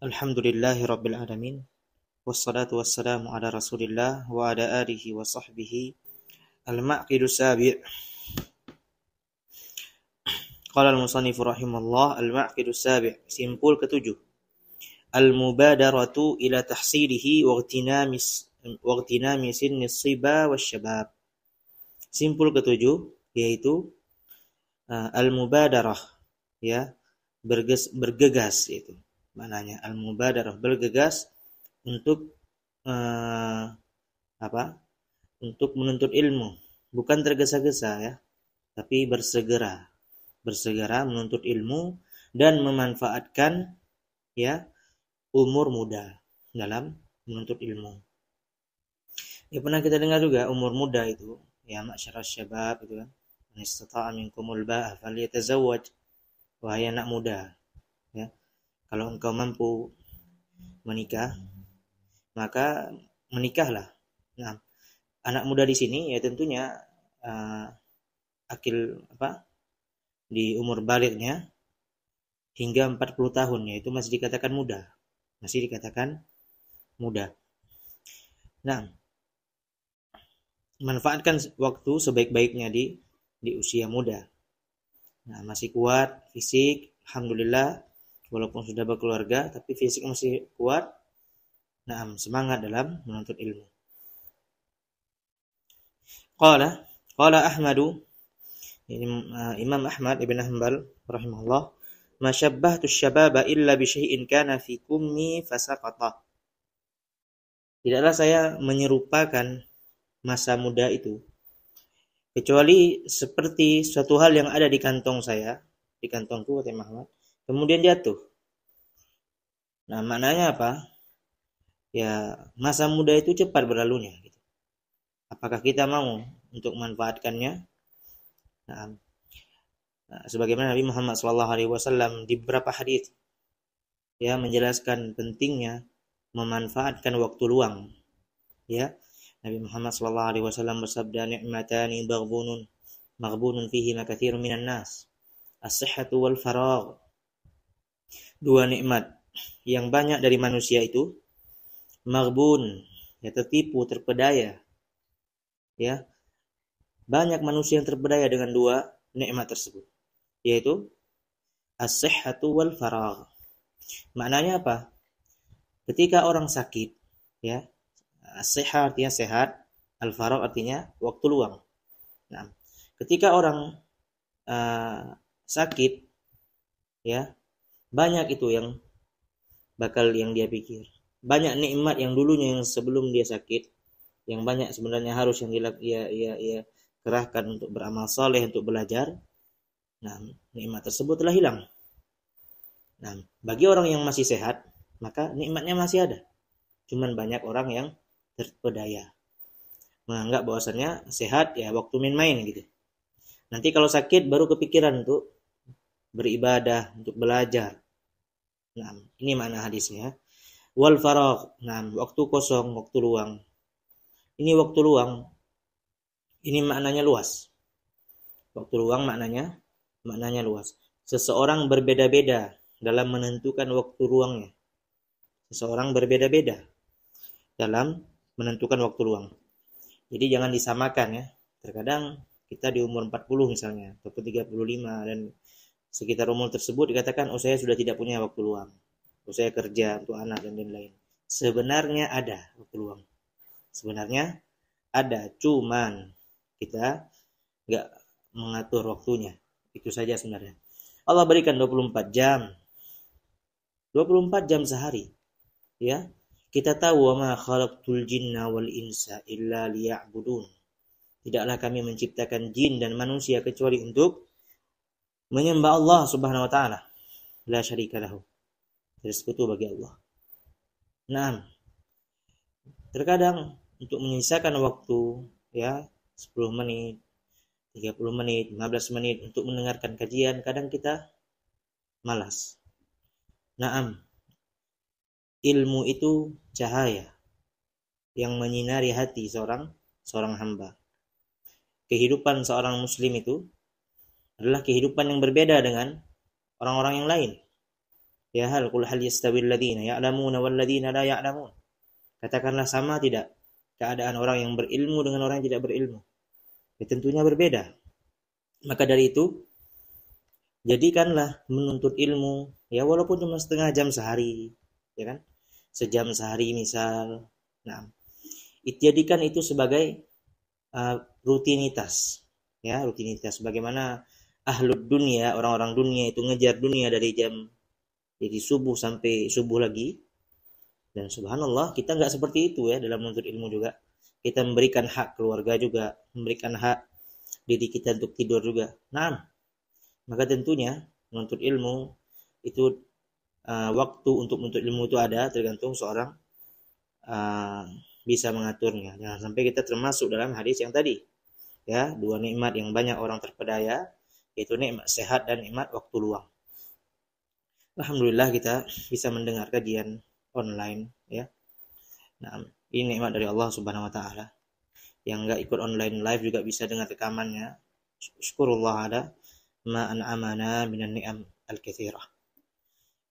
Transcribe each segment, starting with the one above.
Alhamdulillahi Rabbil Alamin. Wassalatu wassalamu ala Rasulillah wa ala alihi wa sahbihi. Al-Ma'qidu Sabi'. Qala al-musannifu rahimallah, Al-Ma'qidu Sabi', simpul ketujuh. Al-mubadaratu ila tahsilihi wa ightinami sinnis siba wasyabab. Simpul ketujuh yaitu al-mubadarah, ya, bergegas itu. Maknanya al-mubadarah, bergegas untuk untuk menuntut ilmu, bukan tergesa-gesa ya, tapi bersegera menuntut ilmu dan memanfaatkan ya umur muda dalam menuntut ilmu. Ya, pernah kita dengar juga umur muda itu ya, ma'syaras syabab itu kan, man istata'a minkumul ba'a falyatazawwaj, wahai anak muda ya, kalau engkau mampu menikah, maka menikahlah. Nah, anak muda di sini ya tentunya di umur balighnya hingga 40 tahun, yaitu masih dikatakan muda. Nah, manfaatkan waktu sebaik-baiknya di usia muda. Nah, masih kuat fisik, alhamdulillah, walaupun sudah berkeluarga tapi fisik masih kuat. Nah, semangat dalam menuntut ilmu. Qala Ahmadu, Imam Ahmad ibn Hanbal rahimahullah, ma syabbahtu syababa illa bi syai'in kana fi kummi fasaqata. Tidaklah saya menyerupakan masa muda itu kecuali seperti suatu hal yang ada di kantong saya, di kantongku, kata Imam Ahmad, kemudian jatuh. Nah, maknanya apa? Ya, masa muda itu cepat berlalunya gitu. Apakah kita mau untuk memanfaatkannya? Nah, sebagaimana Nabi Muhammad SAW di beberapa hadis ya menjelaskan pentingnya memanfaatkan waktu luang. Ya, Nabi Muhammad SAW bersabda, ni'matani maghbunun fihi ma katsirun minan nas, as-sihhatu wal faragh. Dua nikmat yang banyak dari manusia itu maghbun, ya, tertipu, terpedaya. Ya, banyak manusia yang terpedaya dengan dua nikmat tersebut, yaitu as-sihhatu wal faragh. Maknanya apa? Ketika orang sakit, ya, as-sihha artinya sehat, al-faragh artinya waktu luang. Nah, ketika orang sakit, ya, banyak itu yang dia pikir. Banyak nikmat yang dulunya yang sebelum dia sakit, yang banyak sebenarnya harus yang ia kerahkan untuk beramal saleh, untuk belajar. Nah, nikmat tersebut telah hilang. Nah, bagi orang yang masih sehat, maka nikmatnya masih ada. Cuman banyak orang yang terpedaya, menganggap bahwasannya sehat ya waktu main-main gitu. Nanti kalau sakit baru kepikiran untuk beribadah, untuk belajar. Nah, ini makna hadisnya. Wal faragh, nah, waktu kosong, waktu luang. Ini waktu luang, ini maknanya luas. Waktu luang maknanya luas. Seseorang berbeda-beda dalam menentukan waktu luangnya. Seseorang berbeda-beda dalam menentukan waktu luang. Jadi jangan disamakan ya. Terkadang kita di umur 40 misalnya, atau 35 dan sekitar umur tersebut dikatakan, oh saya sudah tidak punya waktu luang. Saya kerja untuk anak dan lain-lain. Sebenarnya ada waktu luang. Sebenarnya ada, cuman kita enggak mengatur waktunya. Itu saja sebenarnya. Allah berikan 24 jam. 24 jam sehari. Ya. Kita tahu, wa ma khalaqtul jinna wal insa illa liya'budun. Tidaklah kami menciptakan jin dan manusia kecuali untuk menyembah Allah Subhanahu wa taala. La syarika lahu. Tidak sekutu bagi Allah. Nah, terkadang untuk menyisakan waktu ya 10 menit, 30 menit, 15 menit untuk mendengarkan kajian, kadang kita malas. Naam, ilmu itu cahaya yang menyinari hati seorang hamba. Kehidupan seorang muslim itu adalah kehidupan yang berbeda dengan orang-orang yang lain. Ya qul hal yastawil ladzina ya'lamuna wal ladzina la ya'lamun. Katakanlah sama tidak keadaan orang yang berilmu dengan orang yang tidak berilmu? Ya, tentunya berbeda. Maka dari itu, jadikanlah menuntut ilmu, ya walaupun cuma setengah jam sehari, ya kan? Sejam sehari misal. Nah, jadikan itu sebagai rutinitas. Ya, rutinitas. Bagaimana ahlud dunia, orang-orang dunia itu ngejar dunia dari jam jadi subuh sampai subuh lagi. Dan subhanallah, kita nggak seperti itu ya dalam menuntut ilmu juga. Kita memberikan hak keluarga juga, memberikan hak diri kita untuk tidur juga. Nah, maka tentunya menuntut ilmu itu waktu untuk menuntut ilmu itu ada, tergantung seorang bisa mengaturnya. Jangan sampai kita termasuk dalam hadis yang tadi. Ya, dua nikmat yang banyak orang terpedaya, yaitu nikmat sehat dan nikmat waktu luang. Alhamdulillah kita bisa mendengar kajian online ya. Nah, ini nikmat dari Allah Subhanahu wa taala. Yang enggak ikut online live juga bisa dengar rekamannya. Syukurullah ada ma an'amana minan ni'am al-katsirah.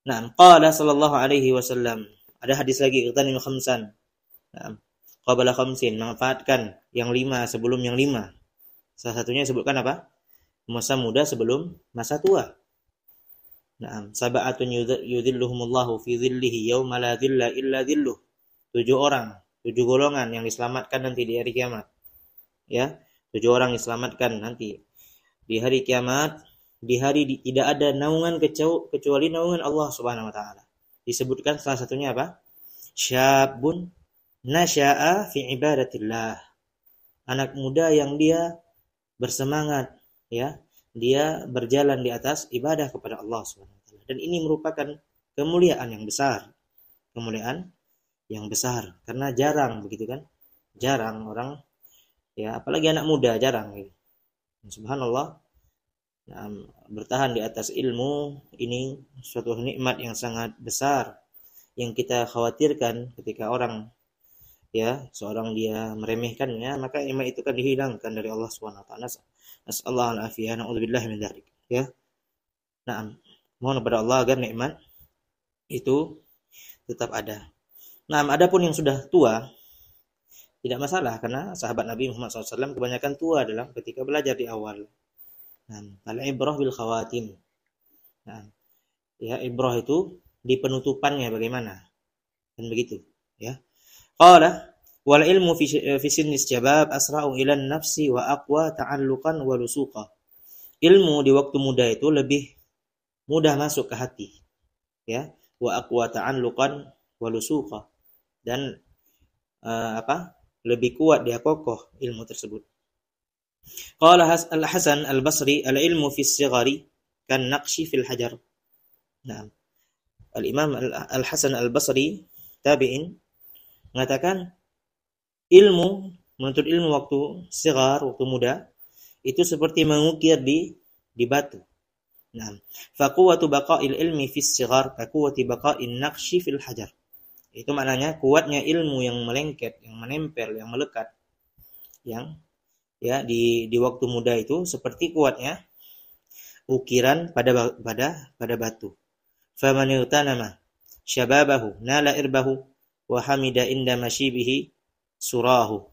Nah, qala sallallahu alaihi wasallam. Ada hadis lagi, ightanim khamsan. Nah, qabla khamsin, manfaatkan yang 5 sebelum yang 5. Salah satunya disebutkan apa? Masa muda sebelum masa tua. Nah, sab'atun yudhilluhumullahu fi dhillihi yauma la dhilla illa dhilluh. 7 orang, 7 golongan yang diselamatkan nanti di hari kiamat. Ya, 7 orang diselamatkan nanti di hari kiamat, di hari tidak ada naungan kecuali naungan Allah Subhanahu wa taala. Disebutkan salah satunya apa? Syabun nasya'a fi ibadatillah. Anak muda yang dia bersemangat ya, dia berjalan di atas ibadah kepada Allah Subhanahu wa taala. Dan ini merupakan kemuliaan yang besar. Kemuliaan yang besar karena jarang begitu kan? Jarang orang ya, apalagi anak muda jarang gitu. Subhanallah. Nah, bertahan di atas ilmu ini suatu nikmat yang sangat besar yang kita khawatirkan ketika orang ya seorang dia meremehkannya, maka nikmat itu kan dihilangkan dari Allah Subhanahu wa taala. Nasallahu al-afiyah, na'udzubillahi min dzalik ya. Nah, mohon kepada Allah agar nikmat itu tetap ada. Nah, adapun yang sudah tua tidak masalah karena sahabat Nabi Muhammad SAW kebanyakan tua dalam ketika belajar di awal. Nah, al-ibrah bil khawatim. Nah, ya ibrah itu di penutupannya bagaimana? Dan begitu, ya. Qala wal ilmu fi sinnis syabab asra'u ila nafsi wa aqwa ta'alluqan wa lusuqa. Ilmu di waktu muda itu lebih mudah masuk ke hati. Ya, wa aqwa ta'alluqan wa lusuqa. Dan lebih kuat dia kokoh ilmu tersebut. Qala Al-Hasan Al-Basri al-ilmu fi as-sighari kan naqshi fil hajar. Nah, Al-Imam Al-Hasan Al-Basri tabi'in mengatakan ilmu, menuntut ilmu waktu sighar, waktu muda itu seperti mengukir di batu. Nah, fa quwwatu baqa'il ilmi fi as-sighar ka quwwati baqa'in naqshi fil hajar. Itu maknanya kuatnya ilmu yang melengket, yang menempel, yang melekat, yang ya di waktu muda itu seperti kuatnya ukiran pada batu. Faman irtanama syababahu nala irbahu wa hamida inda mashibihi surahu.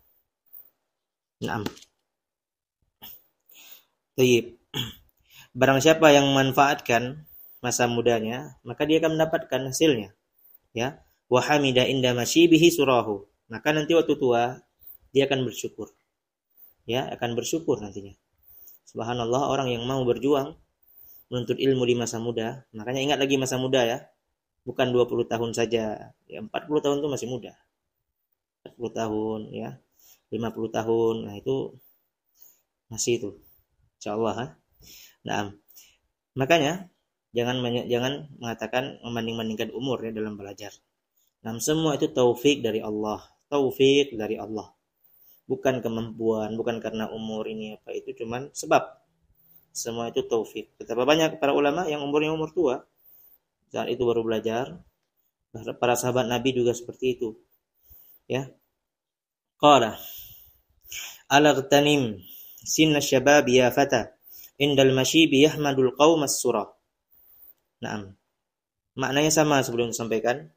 Naam. Baik. Barang siapa yang memanfaatkan masa mudanya, maka dia akan mendapatkan hasilnya. Ya. Wa hamida inda mashibihi surahu. Maka nanti waktu tua dia akan bersyukur. Ya, akan bersyukur nantinya. Subhanallah, orang yang mau berjuang menuntut ilmu di masa muda, makanya ingat lagi masa muda ya. Bukan 20 tahun saja. Ya, 40 tahun itu masih muda. 40 tahun ya. 50 tahun. Nah, itu masih itu. Insyaallah ha. Nah, makanya jangan mengatakan membanding-bandingkan umur ya dalam belajar. Nah, semua itu taufik dari Allah. Taufik dari Allah. Bukan kemampuan, bukan karena umur ini apa itu, cuman sebab. Semua itu taufik. Betapa banyak para ulama yang umurnya umur tua. Saat itu baru belajar. Para sahabat Nabi juga seperti itu. Ya. Qala alaghtanim sinna syabab ya fata indal mashibi yahmadul qaum as-surah. Naam. Maknanya sama sebelum disampaikan.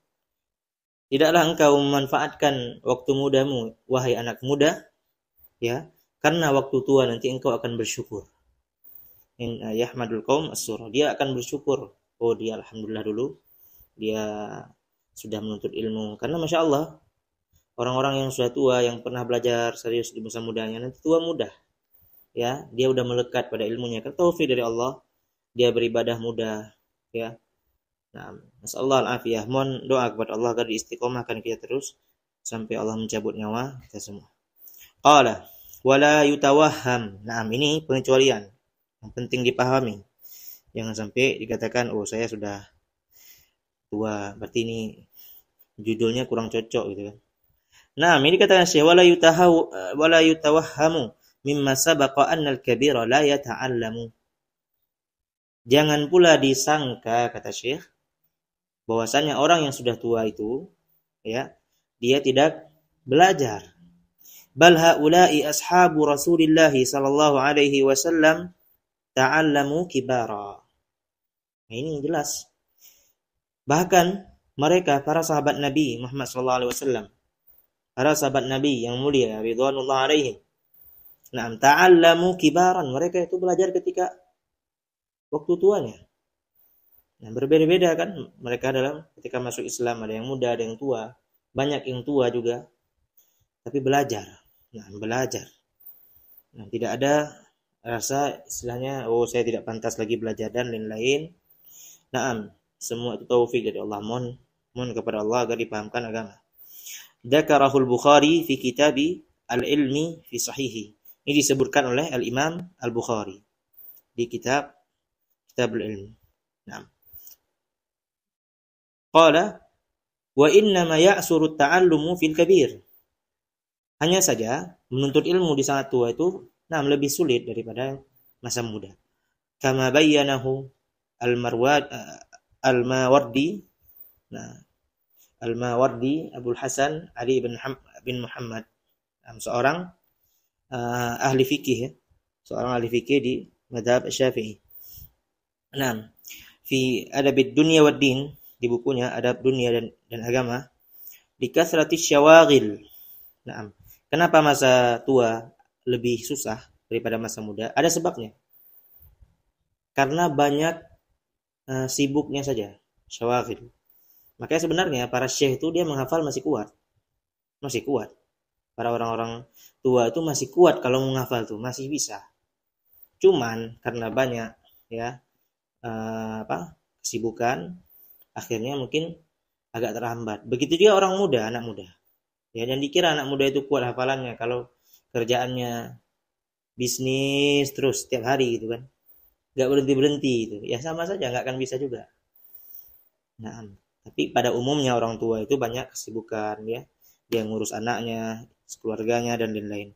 Tidaklah engkau memanfaatkan waktu mudamu, wahai anak muda, ya, karena waktu tua nanti engkau akan bersyukur. In yahmadul qaum as-surah. Dia akan bersyukur. Oh, dia alhamdulillah dulu dia sudah menuntut ilmu. Karena Masya Allah, orang-orang yang sudah tua, yang pernah belajar serius di masa mudanya, nanti tua mudah. Ya, dia udah melekat pada ilmunya. Kan taufik dari Allah, dia beribadah mudah. Ya, nah, nasallahu al-afiyah. Mohon doa kepada Allah agar diistiqomahkan kita terus sampai Allah mencabut nyawa kita semua. Qala wala yutawahham. Nah, ini pengecualian yang penting dipahami. Jangan sampai dikatakan, oh saya sudah tua, berarti ini judulnya kurang cocok gitu kan. Nah, ini dikatakan Syekh wala yutawahhamu mimma sabaqa anna al-kabira la yata'allamu. Jangan pula disangka, kata Syekh, bahwasanya orang yang sudah tua itu, ya, dia tidak belajar. Bal haula'i ashabu Rasulillah sallallahu alaihi wasallam ta'allamu kibara. Nah, ini jelas. Bahkan mereka para sahabat Nabi Muhammad sallallahu alaihi wasallam, para sahabat Nabi yang mulia ridwanullah alaihim. Nah, ta'allamu kibaran, mereka itu belajar ketika waktu tuanya. Nah, berbeda-beda kan mereka dalam ketika masuk Islam, ada yang muda, ada yang tua. Banyak yang tua juga. Tapi belajar. Nah, belajar. Nah, tidak ada rasa istilahnya, oh saya tidak pantas lagi belajar dan lain-lain. Naam, semua itu taufik dari Allah. Mohon kepada Allah agar dipahamkan agama. Dzakarahul Bukhari fi kitabi al-ilmi fi sahihi. Ini disebutkan oleh Al-Imam Al-Bukhari di kitab al-ilm. Naam. Qala wa innama ya'suru at-ta'allumu fil kabir. Hanya saja menuntut ilmu di saat tua itu lebih sulit daripada masa muda. Kama bayyanahu al-Mawardi. Nah, Al-Mawardi Abul Hasan Ali bin Muhammad, seorang ahli fikih, seorang ahli fikih di mazhab Syafi'i. Nah, fi Adabid Dunya wad Din, di bukunya Adab Dunia dan Agama, di kasratis syawaghil. Nah, kenapa masa tua lebih susah daripada masa muda? Ada sebabnya. Karena banyak sibuknya saja, syawaghil. Makanya sebenarnya para syekh itu dia menghafal masih kuat. Masih kuat. Para orang-orang tua itu masih kuat kalau menghafal tuh, masih bisa. Cuman karena banyak ya kesibukan, akhirnya mungkin agak terhambat. Begitu juga orang muda, anak muda. Ya, dan dikira anak muda itu kuat hafalannya kalau kerjaannya bisnis terus setiap hari gitu kan. Enggak berhenti-berhenti gitu. Ya sama saja, enggak akan bisa juga. Nah, tapi pada umumnya orang tua itu banyak kesibukan ya. Dia ngurus anaknya, keluarganya dan lain-lain.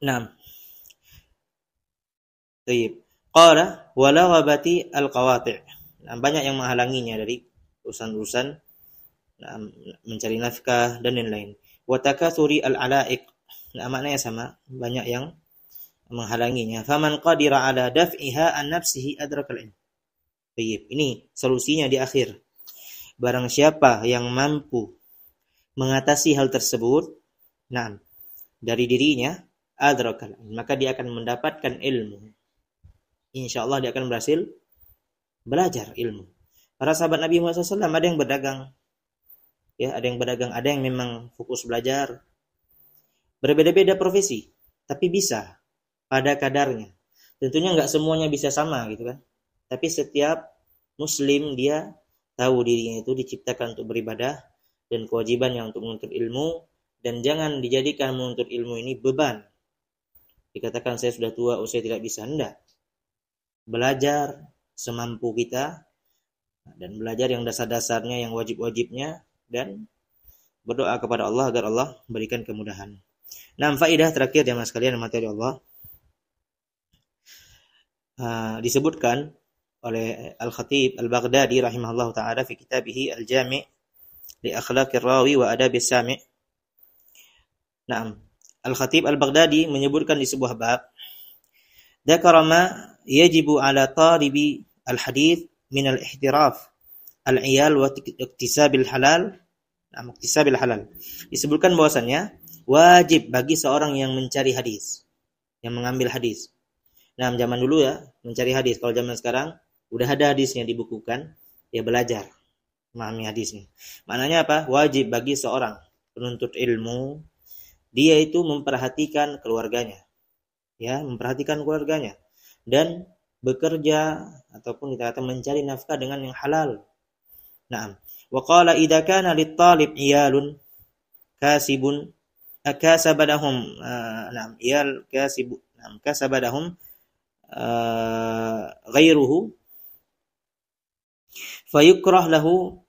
Nah. Baik. Qala wala ghabati al-qawati'. Nah, banyak yang menghalanginya dari urusan-urusan mencari nafkah dan lain-lain. Wa takatsuri al-ala'iq. Nah, maknanya sama, banyak yang menghalanginya. Faman qadira ala daf'iha an nafsihi adrakal ilm. Baik, ini solusinya di akhir. Barang siapa yang mampu mengatasi hal tersebut, dari dirinya, adrakal, maka dia akan mendapatkan ilmu. Insyaallah dia akan berhasil belajar ilmu. Para sahabat Nabi Muhammad SAW ada yang berdagang, ya, ada yang berdagang, ada yang memang fokus belajar. Berbeda-beda profesi, tapi bisa pada kadarnya. Tentunya nggak semuanya bisa sama gitu kan. Tapi setiap Muslim dia tahu dirinya itu diciptakan untuk beribadah dan kewajibannya untuk menuntut ilmu, dan jangan dijadikan menuntut ilmu ini beban. Dikatakan saya sudah tua, saya tidak bisa, enggak. Belajar semampu kita dan belajar yang dasar-dasarnya, yang wajib-wajibnya, dan berdoa kepada Allah agar Allah berikan kemudahan. Nah, faedah terakhir jemaah sekalian materi Allah disebutkan oleh Al-Khatib Al-Baghdadi rahimahullah ta'ala fi kitabih Al-Jami' li akhlaqir rawi wa adabis sami'. Naam, Al-Khatib Al-Baghdadi menyebutkan di sebuah bab, dzakara ma yajibu ala talibi al-hadits min al-ihtiraf al-iyal wa iktisabil halal. Iktisabil halal. Disebutkan bahwasannya wajib bagi seorang yang mencari hadis, yang mengambil hadis. Nah, zaman dulu ya, mencari hadis. Kalau zaman sekarang udah ada hadisnya dibukukan, ya belajar memahami hadisnya. Maknanya apa? Wajib bagi seorang penuntut ilmu, dia itu memperhatikan keluarganya. Ya, memperhatikan keluarganya dan bekerja ataupun dikatakan mencari nafkah dengan yang halal. Naam. Wa qala idza kana lit-talib iyalun kasibun akasabadahum naam iyal kasib naam kasabadahum ghairuhu fayukrah lahu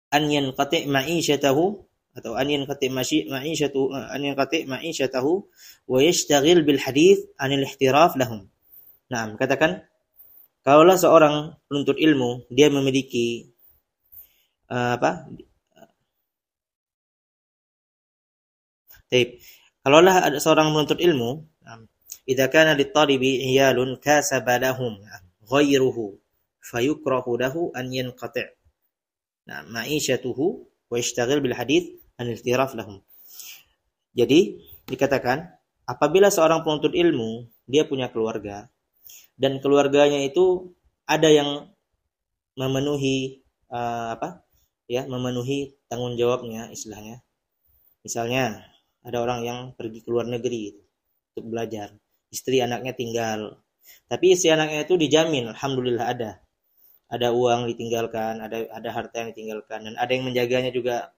an yanqati' ma'ishatahu atau an yanqati' ma'ishatahu wa yashtaghil bil hadits anil ihtiraf lahum. Nah, katakan kalaulah seorang penuntut ilmu dia memiliki kalaulah ada seorang penuntut ilmu, idza kana lit-talibi iyalun kasaba lahum ghairuhu fayukrahu lahu an yanqati' ma'ishatuhu wa yashtaghil bil hadits an ihtiraf lahum. Jadi dikatakan apabila seorang penuntut ilmu dia punya keluarga dan keluarganya itu ada yang memenuhi memenuhi tanggung jawabnya istilahnya. Misalnya ada orang yang pergi ke luar negeri untuk belajar, istri anaknya tinggal. Tapi istri anaknya itu dijamin, alhamdulillah ada uang ditinggalkan, ada harta yang ditinggalkan dan ada yang menjaganya juga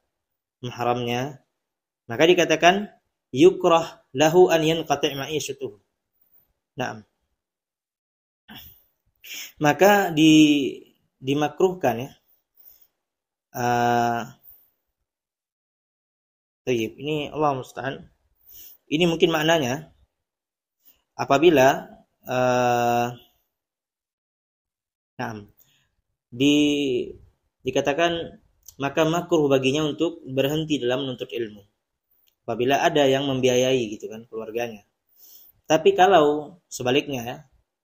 mahramnya. Maka dikatakan yukrah lahu an yanqati' ma'ishatuhu. Naam. Maka dimakruhkan ya. Ini Allah musta'an. Ini mungkin maknanya apabila dikatakan maka makruh baginya untuk berhenti dalam menuntut ilmu apabila ada yang membiayai gitu kan keluarganya. Tapi kalau sebaliknya ya,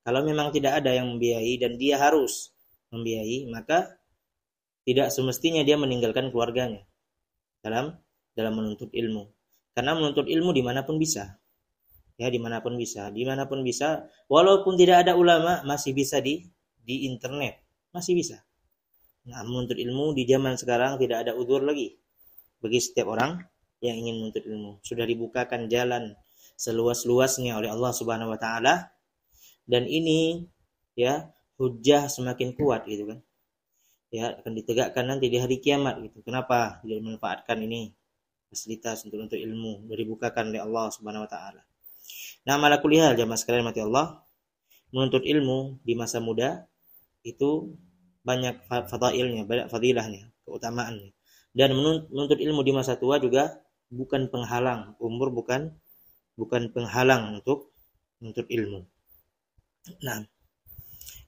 kalau memang tidak ada yang membiayai dan dia harus membiayai, maka tidak semestinya dia meninggalkan keluarganya dalam menuntut ilmu. Karena menuntut ilmu dimanapun bisa. Ya, dimanapun bisa. Walaupun tidak ada ulama, masih bisa di internet. Masih bisa. Nah, menuntut ilmu di zaman sekarang tidak ada udzur lagi. Bagi setiap orang yang ingin menuntut ilmu. Sudah dibukakan jalan seluas-luasnya oleh Allah Subhanahu wa taala. Dan ini ya hujjah semakin kuat gitu kan. Ya, akan ditegakkan nanti di hari kiamat gitu. Kenapa tidak memanfaatkan ini fasilitas untuk ilmu dibukakan oleh Allah Subhanahu wa taala. Nah, ala kulli hal jamaah sekalian mati Allah, menuntut ilmu di masa muda itu banyak fadailnya, banyak fadilahnya, keutamaannya. Dan menuntut ilmu di masa tua juga bukan penghalang, umur bukan penghalang untuk menuntut ilmu. Nah,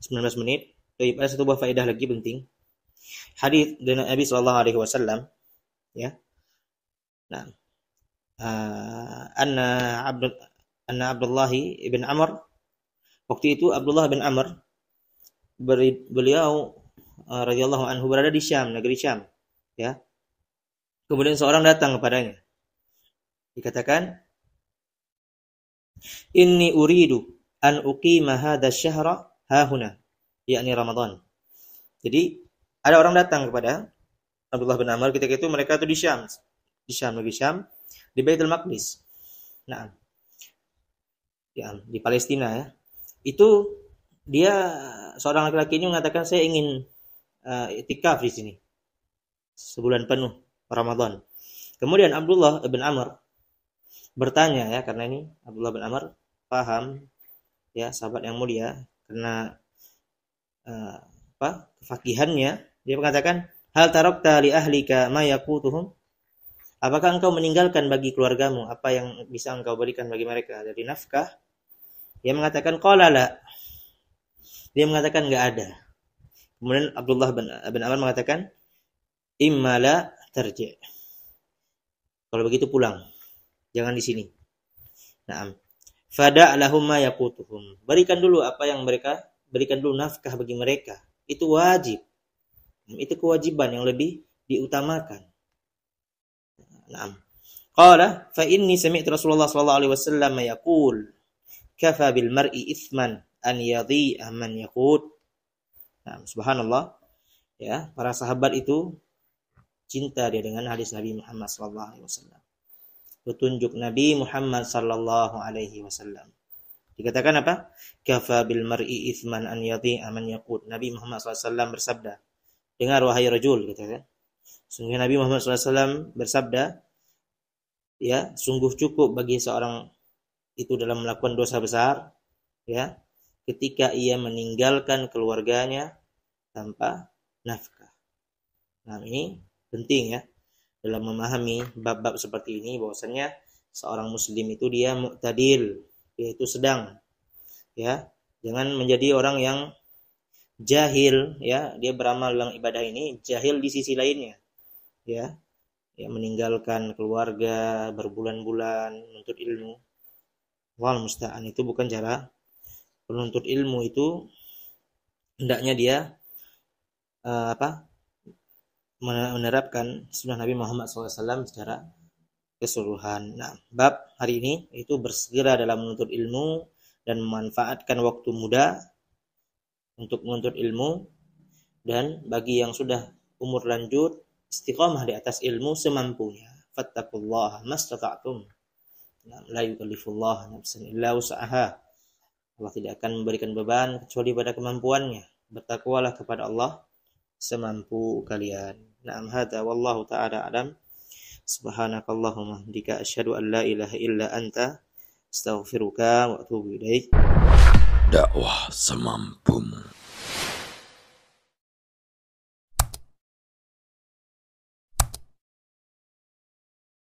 19 menit. Ada satu buah faedah lagi penting. Hadis dari Nabi sallallahu alaihi wasallam ya. Nah, anna Abdullah ibn Amr, waktu itu Abdullah bin Amr beliau radhiyallahu anhu berada di Syam, negeri Syam ya. Kemudian seorang datang kepadanya. Dikatakan inni uridu an uqima hadha syahra hahuna, yakni Ramadan. Jadi ada orang datang kepada Abdullah bin Amr ketika itu mereka itu di Syam, negeri Syam, di Baitul Maqdis. Nah, ya, di Palestina ya. Itu dia seorang laki-laki ini mengatakan saya ingin iktikaf di sini sebulan penuh Ramadan. Kemudian Abdullah bin Amr bertanya ya, karena ini Abdullah bin Amr paham ya, sahabat yang mulia, karena kefakihannya, dia mengatakan hal tarakta li ahlika ma yaqutuhum, apakah engkau meninggalkan bagi keluargamu apa yang bisa engkau berikan bagi mereka dari nafkah? Dia mengatakan qala la, dia mengatakan enggak ada. Kemudian Abdullah bin Amr mengatakan imma la tarji', kalau begitu pulang, jangan di sini. Naam. Fada' lahum ma yaqutuhum, berikan dulu apa yang mereka, berikan dulu nafkah bagi mereka, itu wajib Itu kewajiban yang lebih diutamakan. Naam. Qala fa inni sami'tu Rasulullah sallallahu alaihi wasallam yaqul kafa bil mar'i ithman an yadhi'a man yaqut. Nah, subhanallah. Ya, para sahabat itu cinta dia dengan hadis Nabi Muhammad sallallahu alaihi wasallam. Petunjuk Nabi Muhammad sallallahu alaihi wasallam. Dikatakan apa? Kafa bil mar'i ithman an yadhi'a man yaqut. Nabi Muhammad sallallahu alaihi wasallam bersabda. Dengar wahai rajul, katakan. Sungguh Nabi Muhammad sallallahu alaihi wasallam bersabda, ya, sungguh cukup bagi seorang itu dalam melakukan dosa besar, ya, ketika ia meninggalkan keluarganya tanpa nafkah. Nah, ini penting ya dalam memahami bab-bab seperti ini, bahwasanya seorang muslim itu dia mu'tadil, yaitu sedang, ya, jangan menjadi orang yang jahil, ya, dia beramal dalam ibadah ini jahil di sisi lainnya, ya, meninggalkan keluarga berbulan-bulan menuntut ilmu. Wal musta'an, itu bukan cara penuntut ilmu. Itu hendaknya dia menerapkan sunnah Nabi Muhammad SAW secara keseluruhan. Nah, bab hari ini itu bersegera dalam menuntut ilmu dan memanfaatkan waktu muda untuk menuntut ilmu, dan bagi yang sudah umur lanjut istiqamah di atas ilmu semampunya. Fattaqullaha mastata'tum. La yukallifullahu nafsan illa wus'aha. Allah tidak akan memberikan beban kecuali pada kemampuannya. Bertakwalah kepada Allah semampu kalian. Na'am, hadza wallahu ta'ala alam. Subhanakallahumma bika asyhadu an la ilaha illa anta astaghfiruka wa atubu ilaik. Dakwah semampumu.